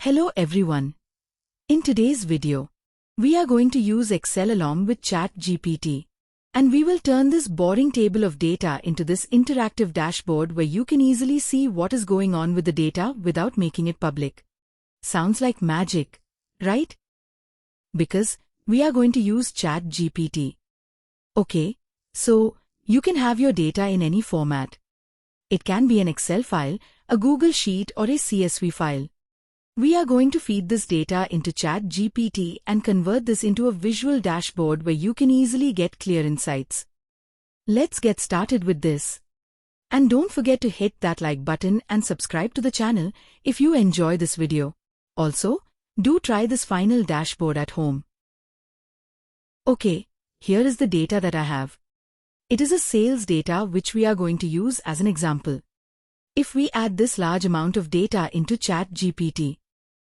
Hello everyone. In today's video, we are going to use Excel along with ChatGPT. And we will turn this boring table of data into this interactive dashboard where you can easily see what is going on with the data without making it public. Sounds like magic, right? Because we are going to use ChatGPT. Okay, so you can have your data in any format. It can be an Excel file, a Google Sheet or a CSV file. We are going to feed this data into ChatGPT and convert this into a visual dashboard where you can easily get clear insights. Let's get started with this. And don't forget to hit that like button and subscribe to the channel if you enjoy this video. Also, do try this final dashboard at home. Okay, here is the data that I have. It is a sales data which we are going to use as an example. If we add this large amount of data into ChatGPT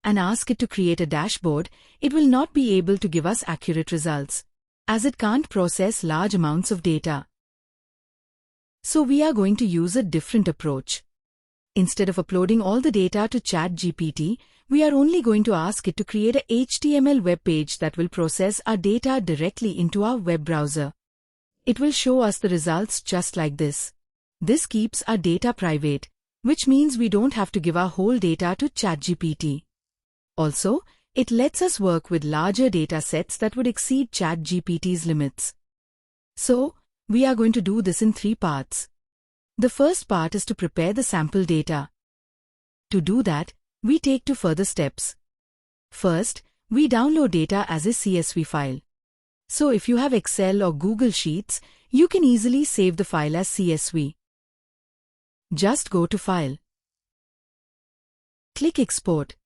and ask it to create a dashboard, it will not be able to give us accurate results, as it can't process large amounts of data. So we are going to use a different approach. Instead of uploading all the data to ChatGPT, we are only going to ask it to create a HTML web page that will process our data directly into our web browser. It will show us the results just like this. This keeps our data private, which means we don't have to give our whole data to ChatGPT. Also, it lets us work with larger data sets that would exceed ChatGPT's limits. So, we are going to do this in 3 parts. The first part is to prepare the sample data. To do that, we take 2 further steps. First, we download data as a CSV file. So if you have Excel or Google Sheets, you can easily save the file as CSV. Just go to File. Click Export.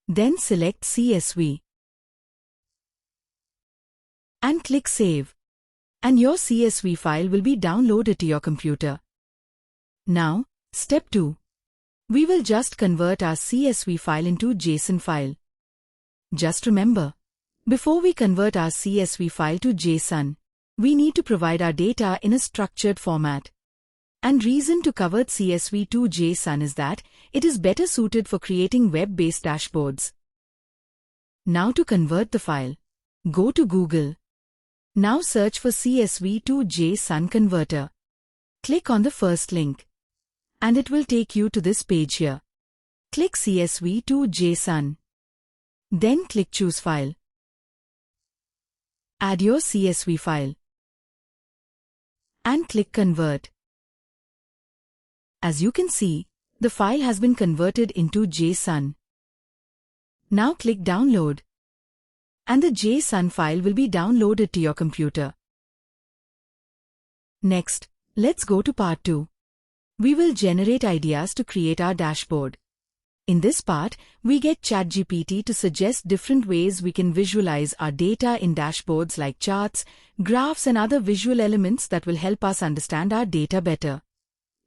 Then select CSV. And click Save. And your CSV file will be downloaded to your computer. Now, step 2. We will just convert our CSV file into JSON file. Just remember, before we convert our CSV file to JSON, we need to provide our data in a structured format. And reason to convert CSV to JSON is that it is better suited for creating web-based dashboards. Now to convert the file, go to Google. Now search for CSV to JSON converter. Click on the first link. And it will take you to this page here. Click CSV to JSON. Then click Choose File. Add your CSV file. And click Convert. As you can see, the file has been converted into JSON. Now click Download. And the JSON file will be downloaded to your computer. Next, let's go to part 2. We will generate ideas to create our dashboard. In this part, we get ChatGPT to suggest different ways we can visualize our data in dashboards like charts, graphs and other visual elements that will help us understand our data better.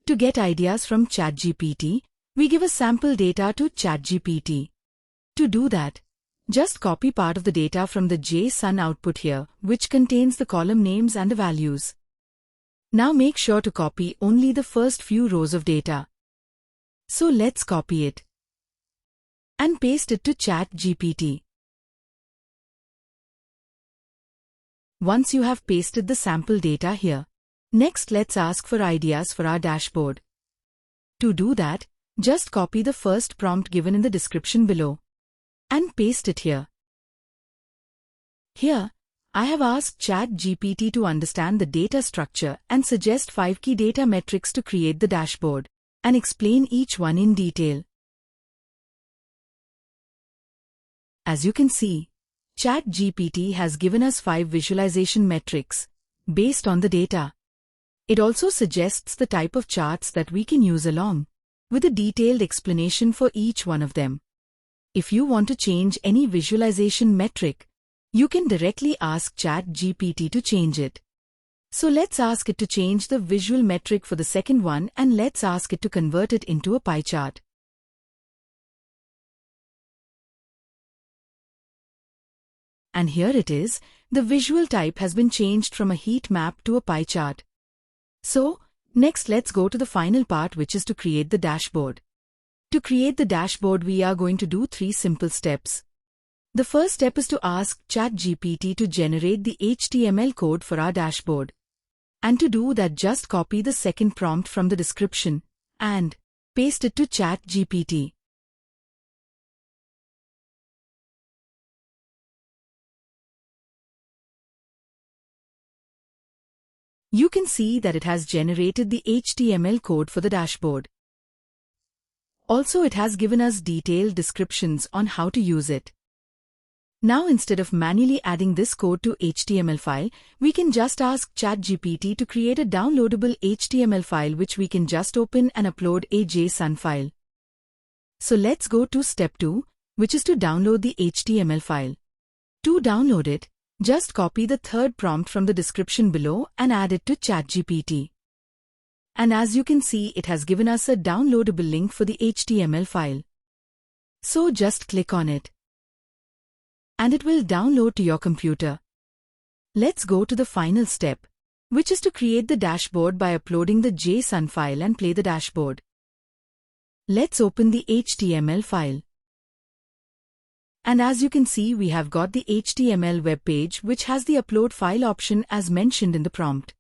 To get ideas from ChatGPT, we give a sample data to ChatGPT. To do that, just copy part of the data from the JSON output here, which contains the column names and the values. Now make sure to copy only the first few rows of data. So let's copy it and paste it to ChatGPT. Once you have pasted the sample data here, next let's ask for ideas for our dashboard. To do that, just copy the first prompt given in the description below and paste it here. Here, I have asked ChatGPT to understand the data structure and suggest 5 key data metrics to create the dashboard and explain each one in detail. As you can see, ChatGPT has given us 5 visualization metrics based on the data. It also suggests the type of charts that we can use along with a detailed explanation for each one of them. If you want to change any visualization metric, you can directly ask ChatGPT to change it. So let's ask it to change the visual metric for the second one and let's ask it to convert it into a pie chart. And here it is, the visual type has been changed from a heat map to a pie chart. So, next let's go to the final part, which is to create the dashboard. To create the dashboard, we are going to do 3 simple steps. The first step is to ask ChatGPT to generate the HTML code for our dashboard. And to do that, just copy the second prompt from the description and paste it to ChatGPT. You can see that it has generated the HTML code for the dashboard. Also, it has given us detailed descriptions on how to use it. Now, instead of manually adding this code to HTML file, we can just ask ChatGPT to create a downloadable HTML file which we can just open and upload a JSON file. So let's go to step 2, which is to download the HTML file. To download it, just copy the third prompt from the description below and add it to ChatGPT. And as you can see, it has given us a downloadable link for the HTML file. So just click on it, and it will download to your computer. Let's go to the final step, which is to create the dashboard by uploading the JSON file and play the dashboard. Let's open the HTML file. And as you can see, we have got the HTML web page which has the upload file option as mentioned in the prompt.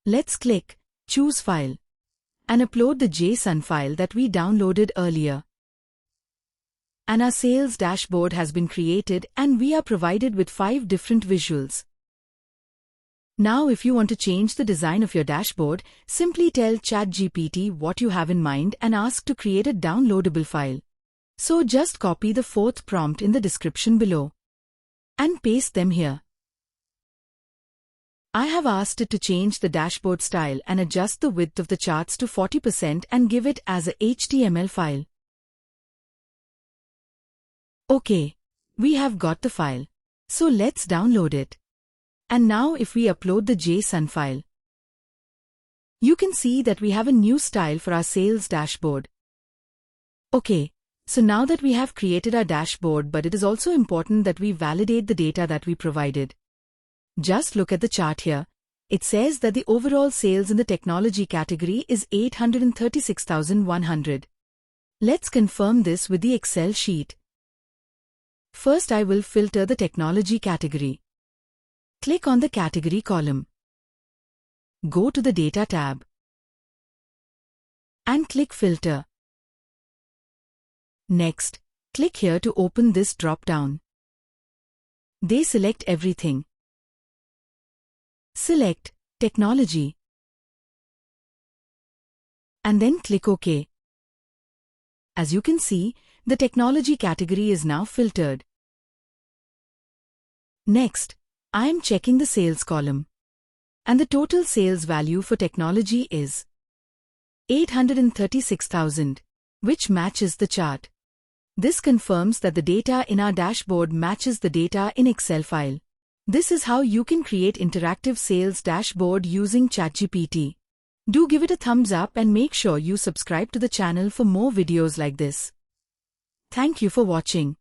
Let's click Choose File and upload the JSON file that we downloaded earlier. And our sales dashboard has been created and we are provided with 5 different visuals. Now, if you want to change the design of your dashboard, simply tell ChatGPT what you have in mind and ask to create a downloadable file. So just copy the 4th prompt in the description below and paste them here. I have asked it to change the dashboard style and adjust the width of the charts to 40% and give it as a HTML file. Okay, we have got the file. So let's download it. And now if we upload the JSON file, you can see that we have a new style for our sales dashboard. Okay, so now that we have created our dashboard, but it is also important that we validate the data that we provided. Just look at the chart here. It says that the overall sales in the technology category is 836,100. Let's confirm this with the Excel sheet. First, I will filter the technology category. Click on the category column. Go to the Data tab and click Filter. Next, click here to open this drop-down. They select everything. Select Technology and then click OK. As you can see, the technology category is now filtered. Next, I am checking the sales column. And the total sales value for technology is 836,000, which matches the chart. This confirms that the data in our dashboard matches the data in Excel file. This is how you can create interactive sales dashboard using ChatGPT. Do give it a thumbs up and make sure you subscribe to the channel for more videos like this. Thank you for watching.